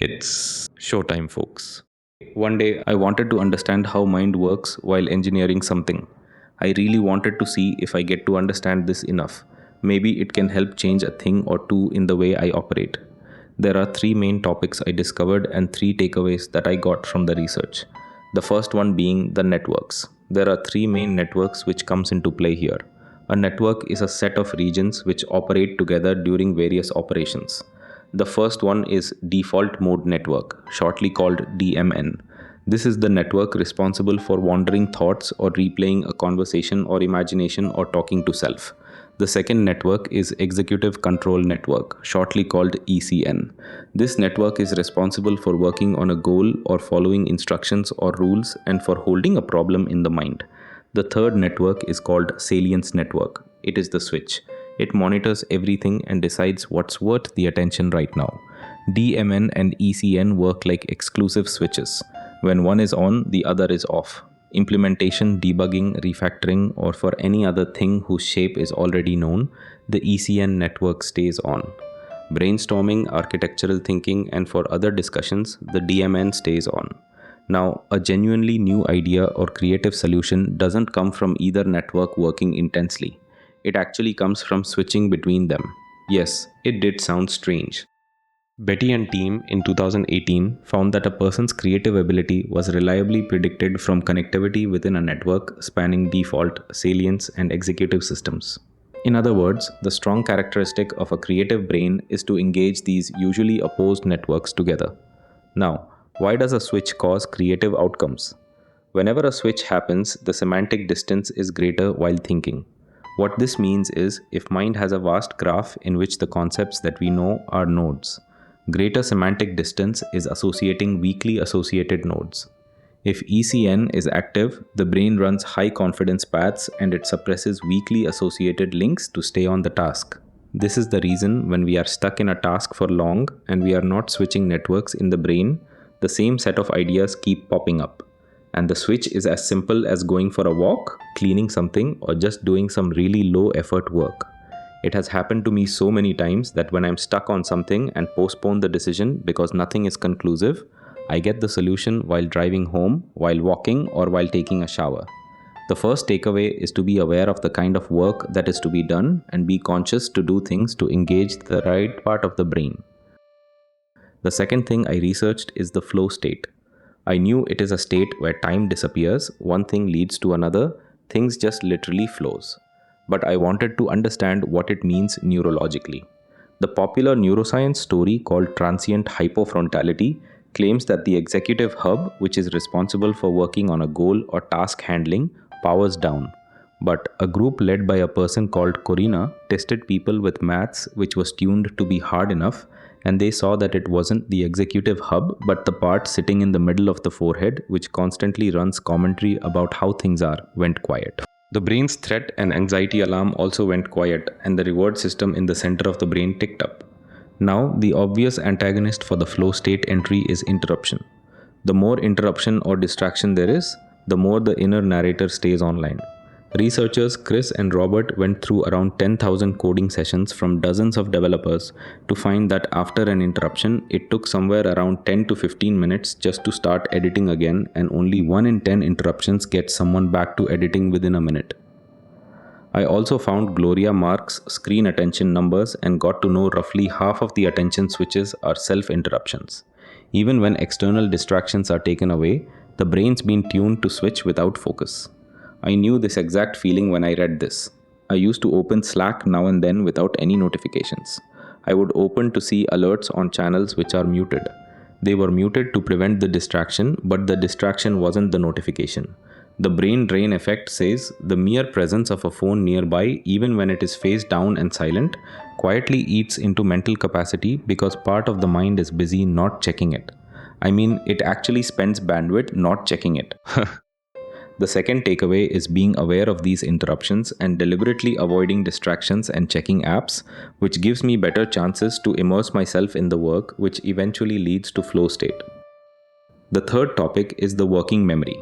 It's showtime, folks. One day, I wanted to understand how mind works while engineering something. I really wanted to see if I get to understand this enough. Maybe it can help change a thing or two in the way I operate. There are three main topics I discovered and three takeaways that I got from the research. The first one being the networks. There are three main networks which comes into play here. A network is a set of regions which operate together during various operations. The first one is default mode network, shortly called DMN. This is the network responsible for wandering thoughts or replaying a conversation or imagination or talking to self. The second network is Executive Control Network, shortly called ECN. This network is responsible for working on a goal or following instructions or rules and for holding a problem in the mind. The third network is called Salience Network. It is the switch. It monitors everything and decides what's worth the attention right now. DMN and ECN work like exclusive switches. When one is on, the other is off. Implementation, debugging, refactoring, or for any other thing whose shape is already known, the ECN network stays on. Brainstorming, architectural thinking, and for other discussions, the DMN stays on. Now, a genuinely new idea or creative solution doesn't come from either network working intensely. It actually comes from switching between them. Yes, it did sound strange. Betty and team in 2018 found that a person's creative ability was reliably predicted from connectivity within a network spanning default, salience, and executive systems. In other words, the strong characteristic of a creative brain is to engage these usually opposed networks together. Now, why does a switch cause creative outcomes? Whenever a switch happens, the semantic distance is greater while thinking. What this means is, if mind has a vast graph in which the concepts that we know are nodes, greater semantic distance is associating weakly associated nodes. If ECN is active, the brain runs high confidence paths and it suppresses weakly associated links to stay on the task. This is the reason when we are stuck in a task for long and we are not switching networks in the brain, the same set of ideas keep popping up. And the switch is as simple as going for a walk, cleaning something, or just doing some really low effort work. It has happened to me so many times that when I'm stuck on something and postpone the decision because nothing is conclusive, I get the solution while driving home, while walking, or while taking a shower. The first takeaway is to be aware of the kind of work that is to be done and be conscious to do things to engage the right part of the brain. The second thing I researched is the flow state. I knew it is a state where time disappears, one thing leads to another, things just literally flows. But I wanted to understand what it means neurologically. The popular neuroscience story called transient hypofrontality claims that the executive hub, which is responsible for working on a goal or task handling, powers down. But a group led by a person called Corina tested people with maths which was tuned to be hard enough, and they saw that it wasn't the executive hub but the part sitting in the middle of the forehead which constantly runs commentary about how things are went quiet. The brain's threat and anxiety alarm also went quiet, and the reward system in the center of the brain ticked up. Now, the obvious antagonist for the flow state entry is interruption. The more interruption or distraction there is, the more the inner narrator stays online. Researchers Chris and Robert went through around 10,000 coding sessions from dozens of developers to find that after an interruption, it took somewhere around 10 to 15 minutes just to start editing again, and only 1 in 10 interruptions get someone back to editing within a minute. I also found Gloria Mark's screen attention numbers and got to know roughly half of the attention switches are self-interruptions. Even when external distractions are taken away, the brain's been tuned to switch without focus. I knew this exact feeling when I read this. I used to open Slack now and then without any notifications. I would open to see alerts on channels which are muted. They were muted to prevent the distraction, but the distraction wasn't the notification. The brain drain effect says the mere presence of a phone nearby, even when it is face down and silent, quietly eats into mental capacity because part of the mind is busy not checking it. I mean, it actually spends bandwidth not checking it. The second takeaway is being aware of these interruptions and deliberately avoiding distractions and checking apps, which gives me better chances to immerse myself in the work, which eventually leads to flow state. The third topic is the working memory.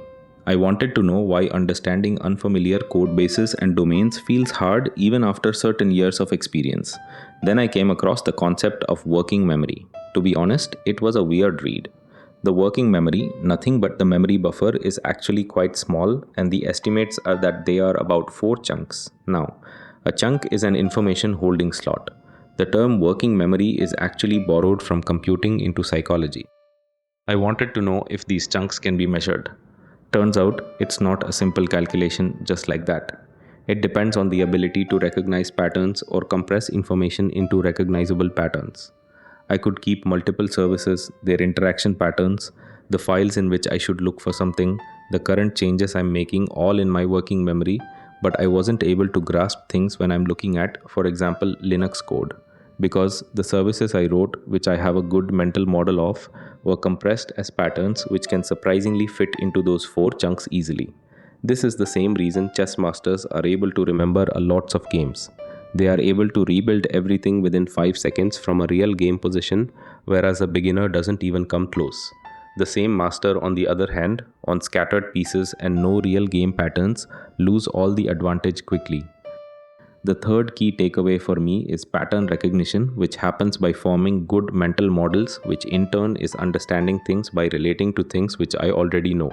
I wanted to know why understanding unfamiliar code bases and domains feels hard even after certain years of experience. Then I came across the concept of working memory. To be honest, it was a weird read. The working memory, nothing but the memory buffer, is actually quite small, and the estimates are that they are about 4 chunks. Now, a chunk is an information holding slot. The term working memory is actually borrowed from computing into psychology. I wanted to know if these chunks can be measured. Turns out it's not a simple calculation just like that. It depends on the ability to recognize patterns or compress information into recognizable patterns. I could keep multiple services, their interaction patterns, the files in which I should look for something, the current changes I'm making all in my working memory, but I wasn't able to grasp things when I'm looking at, for example, Linux code. Because the services I wrote, which I have a good mental model of, were compressed as patterns which can surprisingly fit into those 4 chunks easily. This is the same reason chess masters are able to remember a lots of games. They are able to rebuild everything within 5 seconds from a real game position, whereas a beginner doesn't even come close. The same master, on the other hand, on scattered pieces and no real game patterns, lose all the advantage quickly. The third key takeaway for me is pattern recognition, which happens by forming good mental models, which in turn is understanding things by relating to things which I already know.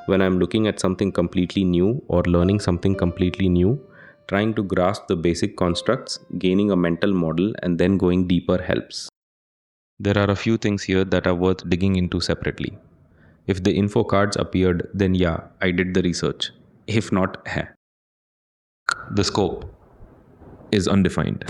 When I'm looking at something completely new or learning something completely new, trying to grasp the basic constructs, gaining a mental model, and then going deeper helps. There are a few things here that are worth digging into separately. If the info cards appeared, then yeah, I did the research. If not, the scope is undefined.